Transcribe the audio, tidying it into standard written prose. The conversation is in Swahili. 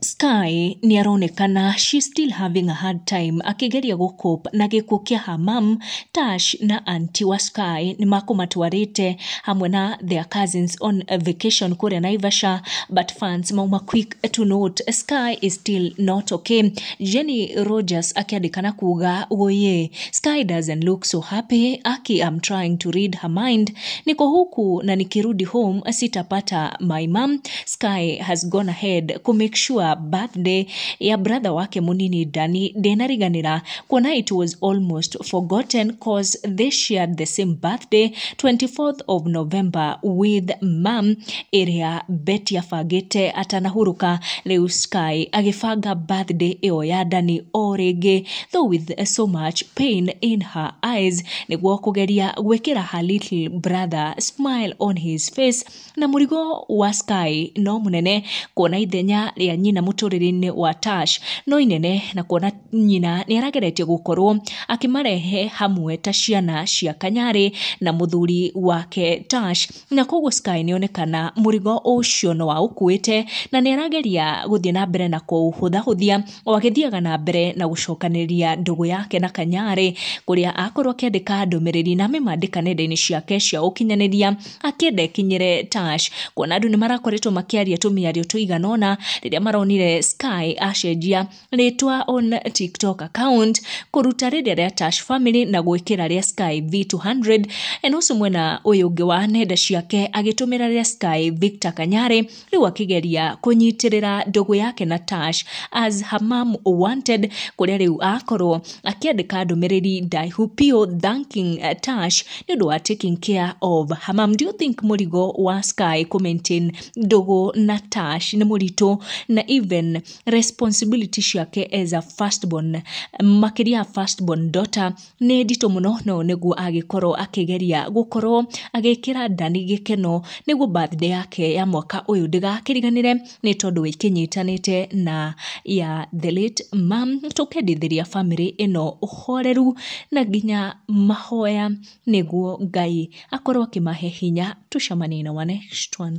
Sky ni aronekana she's still having a hard time akigeria gukopa na gikuo kia Hamam. Tash na auntie wa Sky ni makumatwarite hamwe na their cousins on a vacation kule Naivasha, but fans mauma quick to note Sky is still not okay. Jenny Rogers akiandikana kuga oye Sky doesn't look so happy, aki I'm trying to read her mind, niko huku na nikirudi home sitapata my mom. Sky has gone ahead to make sure birthday ya brother wake munini Dani denariganira kuona it was almost forgotten cause they shared the same birthday 24th of November with mom area Betty Afagete atanahuruka leo Sky agifanga birthday eo ya Dani orege though with so much pain in her eyes niguo kugeria gwekera her little brother smile on his face. Na murigo wa Sky no munene kuona ithenya ria nyina muturire-ini wa Tash no inene na kuona nyina ni arageretie gukorwo akimarehe hamwe ta ciana cia kanyari na muthuri wake Tash, na koguo Sky ni onekana murigo ucio no wa ukuite na ni arageria guthie na mbere na kuhuthahuthia o agithiaga na mbere na gucokaniria ndugu yake na kanyari kuria akorwo akiandika ndumiriri na memandika nenda-ini ciake cia ukinyaniria akienda kinyire Tash kuona andu ni marakoretwo makiaria tumiario tuiganona riria maronire Sky acenjia ritwa on TikTok account kuruta riria Tash family na gwikira ria Sky V200 enoso mwena uyungi wa nenda ciake agitumira ria Sky Victor Kanyari riu akigeria kunyitirira ndugu yake na Tash as her mom wanted kuria riu akorwo akiandika ndumiriri daihupio thanking Tash niundu wa taking care of her mom. Do you think murigo wa Sky commenting ndugu na Tash ni murito na even responsibility ciake as a firstborn makiria firstborn daughter ne dito muno no neguo agikorwo akigeria gukorwo agikira Dani gikeno neguo birthday yake ya mwaka uyu ndigakiriganire ni tondu wikinyitanite na ya the late mom tukendithiria family ino uhoreru na ginya mahoya neguo Ngai akorwo akimahe hinya. Tucemanie na next one.